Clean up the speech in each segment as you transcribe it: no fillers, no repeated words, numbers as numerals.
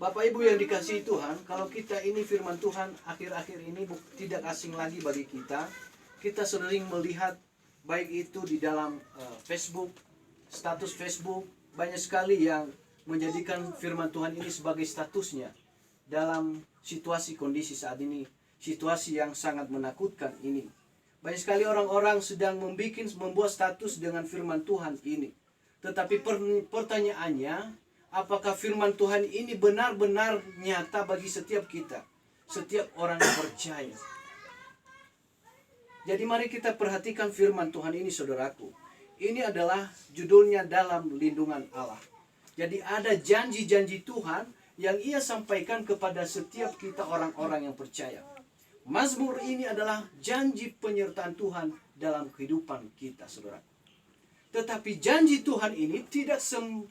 Bapak Ibu yang dikasihi Tuhan, kalau kita ini firman Tuhan akhir-akhir ini tidak asing lagi bagi kita. Kita sering melihat baik itu di dalam Facebook, status Facebook, banyak sekali yang menjadikan firman Tuhan ini sebagai statusnya dalam situasi kondisi saat ini, situasi yang sangat menakutkan ini. Banyak sekali orang-orang sedang membuat status dengan firman Tuhan ini. Tetapi pertanyaannya, apakah firman Tuhan ini benar-benar nyata bagi setiap kita, setiap orang yang percaya? Jadi mari kita perhatikan firman Tuhan ini, saudaraku. Ini adalah judulnya dalam lindungan Allah. Jadi ada janji-janji Tuhan yang Ia sampaikan kepada setiap kita orang-orang yang percaya. Mazmur ini adalah janji penyertaan Tuhan dalam kehidupan kita, saudaraku. Tetapi janji Tuhan ini tidak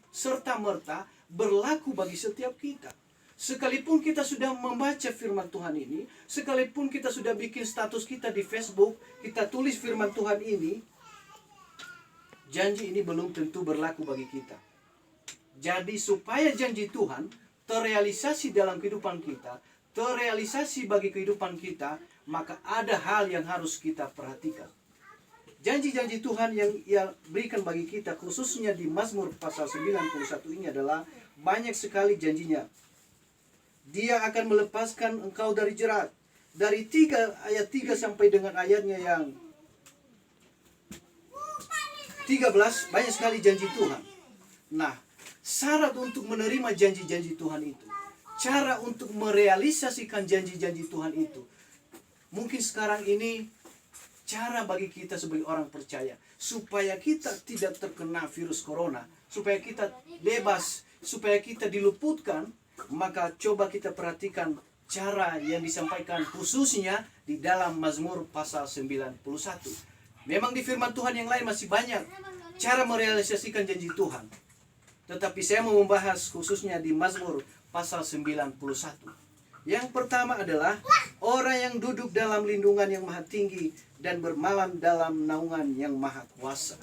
serta-merta berlaku bagi setiap kita. Sekalipun kita sudah membaca firman Tuhan ini, sekalipun kita sudah bikin status kita di Facebook, kita tulis firman Tuhan ini, janji ini belum tentu berlaku bagi kita. Jadi supaya janji Tuhan terrealisasi dalam kehidupan kita, terrealisasi bagi kehidupan kita, maka ada hal yang harus kita perhatikan. Janji-janji Tuhan yang Ia berikan bagi kita, khususnya di Mazmur pasal 91 ini adalah banyak sekali janjinya. Dia akan melepaskan engkau dari jerat. Dari ayat 3 sampai dengan ayatnya yang 13, banyak sekali janji Tuhan. Nah, syarat untuk menerima janji-janji Tuhan itu, cara untuk merealisasikan janji-janji Tuhan itu, mungkin sekarang ini cara bagi kita sebagai orang percaya, supaya kita tidak terkena virus corona, supaya kita bebas, supaya kita diluputkan, maka coba kita perhatikan cara yang disampaikan khususnya di dalam Mazmur pasal 91. Memang di firman Tuhan yang lain masih banyak cara merealisasikan janji Tuhan. Tetapi saya mau membahas khususnya di Mazmur pasal 91. Yang pertama adalah orang yang duduk dalam lindungan yang maha tinggi dan bermalam dalam naungan yang maha kuasa.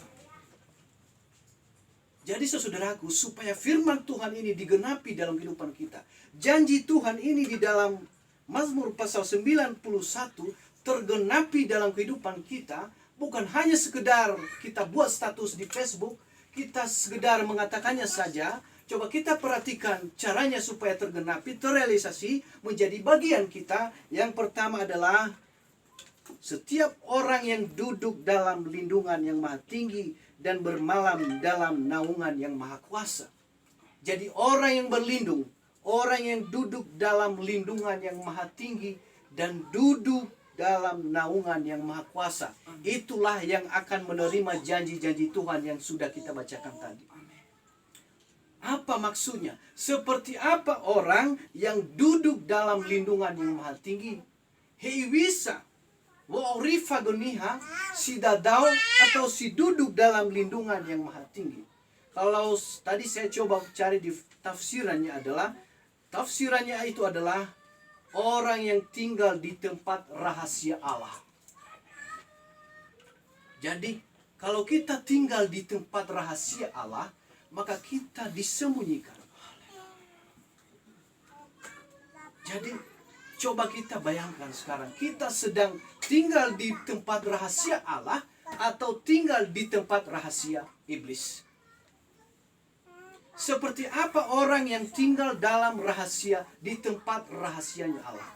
Jadi saudaraku, supaya firman Tuhan ini digenapi dalam kehidupan kita, janji Tuhan ini di dalam Mazmur pasal 91 tergenapi dalam kehidupan kita, bukan hanya sekedar kita buat status di Facebook, kita sekedar mengatakannya saja. Coba kita perhatikan caranya supaya tergenapi, terrealisasi menjadi bagian kita. Yang pertama adalah setiap orang yang duduk dalam lindungan yang maha tinggi dan bermalam dalam naungan yang maha kuasa. Jadi orang yang berlindung, orang yang duduk dalam lindungan yang maha tinggi dan duduk dalam naungan yang maha kuasa, itulah yang akan menerima janji-janji Tuhan yang sudah kita bacakan tadi. Apa maksudnya? Seperti apa orang yang duduk dalam lindungan yang maha tinggi? Heiwisa wa'urifa goniha, si dadau atau si duduk dalam lindungan yang maha tinggi. Kalau tadi saya coba cari di tafsirannya itu adalah orang yang tinggal di tempat rahasia Allah. Jadi kalau kita tinggal di tempat rahasia Allah, maka kita disembunyikan. Jadi coba kita bayangkan sekarang, kita sedang tinggal di tempat rahasia Allah atau tinggal di tempat rahasia iblis. Seperti apa orang yang tinggal dalam rahasia, di tempat rahasianya Allah.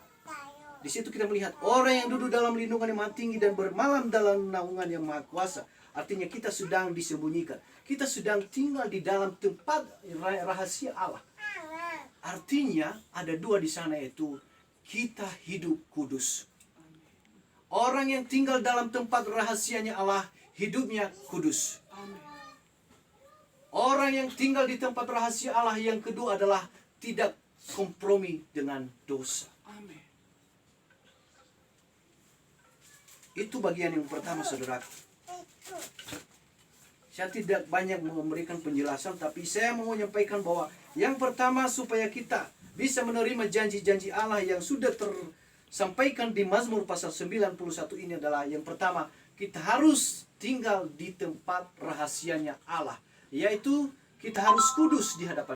Di situ kita melihat orang yang duduk dalam lindungan yang maha tinggi dan bermalam dalam naungan yang maha kuasa. Artinya kita sedang disembunyikan. Kita sedang tinggal di dalam tempat rahasia Allah. Artinya ada dua di sana, yaitu kita hidup kudus. Orang yang tinggal dalam tempat rahasianya Allah, hidupnya kudus. Orang yang tinggal di tempat rahasia Allah yang kedua adalah tidak kompromi dengan dosa. Itu bagian yang pertama, saudaraku. Saya tidak banyak memberikan penjelasan, tapi saya mau menyampaikan bahwa yang pertama, supaya kita bisa menerima janji-janji Allah yang sudah tersampaikan di Mazmur pasal 91 ini adalah yang pertama, kita harus tinggal di tempat rahasianya Allah, yaitu kita harus kudus di hadapan